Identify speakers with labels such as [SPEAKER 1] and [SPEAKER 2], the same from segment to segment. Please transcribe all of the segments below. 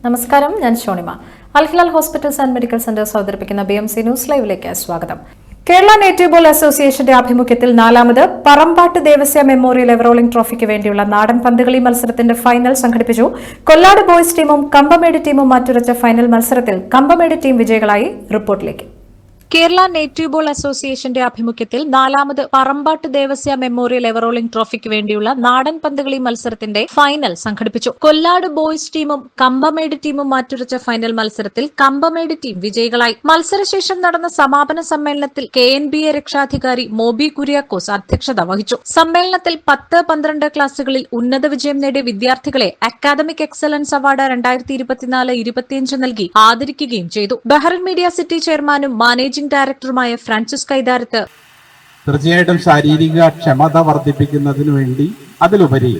[SPEAKER 1] നമസ്കാരം, ഞാൻ Shonima. Al Hilal hospitals and medical centres അവതരിപ്പിക്കുന്ന BMC ന്യൂസ് ലൈവിലേക്ക് സ്വാഗതം. കേരള നേറ്റീവ് ബോൾ അസോസിയേഷന്റെ ആഭിമുഖ്യത്തിൽ 4ാമത് പറമ്പാട്ട് ദേവസ്യ മെമ്മോറിയൽ എവറോളിംഗ് ട്രോഫിക്ക് വേണ്ടിയുള്ള നാടൻ പന്തുകളി മത്സരത്തിന്റെ ഫൈനൽ സംഘടിപ്പിച്ചു. കൊല്ലാട് ബോയ്സ് ടീമും കമ്പമേട് ടീമും മാറ്റുരച്ച ഫൈനൽ മത്സരത്തിൽ കമ്പമേട് ടീം വിജയികളായി. റിപ്പോർട്ടിലേക്ക്. കേരള നേറ്റീവ് ബോൾ അസോസിയേഷന്റെ ആഭിമുഖ്യത്തിൽ 4ാമത് പറമ്പാട്ട് ദേവസ്യ മെമ്മോറിയൽ എവറോളിംഗ് ട്രോഫിക്ക് വേണ്ടിയുള്ള നാടൻ പന്തുകളി മത്സരത്തിന്റെ ഫൈനൽ സംഘടിപ്പിച്ചു. കൊല്ലാട് ബോയ്സ് ടീമും കമ്പമേട് ടീമും മാറ്റുരച്ച ഫൈനൽ മത്സരത്തിൽ കമ്പമേട് ടീം വിജയികളായി. മത്സരശേഷം നടന്ന സമാപന സമ്മേളനത്തിൽ KNBA രക്ഷാധികാരി മോബി കുര്യാക്കോസ് അധ്യക്ഷത വഹിച്ചു. സമ്മേളനത്തിൽ 10-12 ക്ലാസുകളിൽ ഉന്നത വിജയം നേടിയ വിദ്യാർത്ഥികളെ അക്കാദമിക് എക്സലൻസ് അവാർഡ് 2024-25 നൽകി ആദരിക്കുകയും ചെയ്തു. ബഹ്റിൻ മീഡിയ സിറ്റി ചെയർമാനും മാനേജിംഗ് ഡയറക്ടറുമായ ഫ്രാൻസിസ് കൈതാരത്ത്
[SPEAKER 2] തീർച്ചയായിട്ടും ശാരീരിക ക്ഷമത വർദ്ധിപ്പിക്കുന്നതിനു വേണ്ടി അതിലുപരി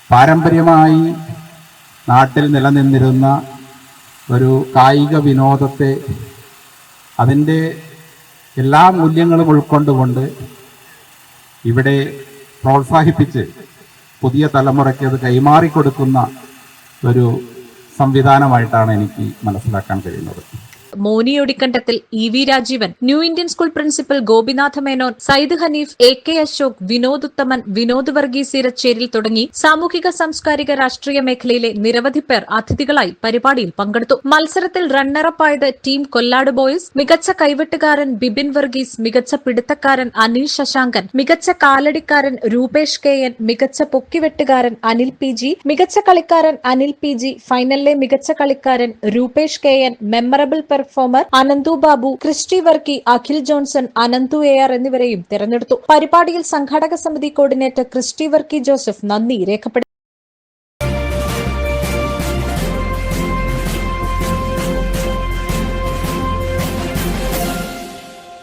[SPEAKER 2] പാരമ്പര്യമായി നാട്ടിൽ നിലനിന്നിരുന്ന ഒരു കായിക വിനോദത്തെ അതിൻ്റെ എല്ലാ മൂല്യങ്ങളും ഉൾക്കൊണ്ടുകൊണ്ട് ഇവിടെ പ്രോത്സാഹിപ്പിച്ച് പുതിയ തലമുറയ്ക്ക് അത് കൈമാറിക്കൊടുക്കുന്ന ഒരു സംവിധാനമായിട്ടാണ് എനിക്ക് മനസ്സിലാക്കാൻ കഴിയുന്നത്.
[SPEAKER 1] Moni Odikkandathil EV Rajeevan, new Indian school principal Gopinatha Menon, Sayyid Hanif, AK Ashok, Vinod Uthaman, Vinod Varghese Iracheril തുടങ്ങി സാമൂഹിക സാംസ്കാരിക രാഷ്ട്രീയ മേഖലയിലെ നിരവധി പേർ അതിഥികളായി പരിപാടിയിൽ പങ്കെടുത്തു. മത്സരത്തിൽ റണ്ണറപ്പായത് ടീം കൊല്ലാട് ബോയ്സ്. മികച്ച കൈവെട്ടുകാരൻ ബിബിൻ വർഗീസ്, മികച്ച പിടുത്തക്കാരൻ അനിൽ ശശാങ്കൻ, മികച്ച കാലടിക്കാരൻ രൂപേഷ് KN, മികച്ച പൊക്കിവെട്ടുകാരൻ അനിൽ PG, മികച്ച കളിക്കാരൻ അനിൽ PG, ഫൈനലിലെ മികച്ച കളിക്കാരൻ Rupesh KN, memorable performer Ananthu Babu, Christy Varkey, Akhil Johnson, Ananthu AR എന്നിവരെയും തെരഞ്ഞെടുത്തു. പരിപാടിയിൽ സംഘാടക സമിതി കോർഡിനേറ്റർ ക്രിസ്റ്റി വർക്കി ജോസഫ് നന്ദി രേഖപ്പെടുത്തി.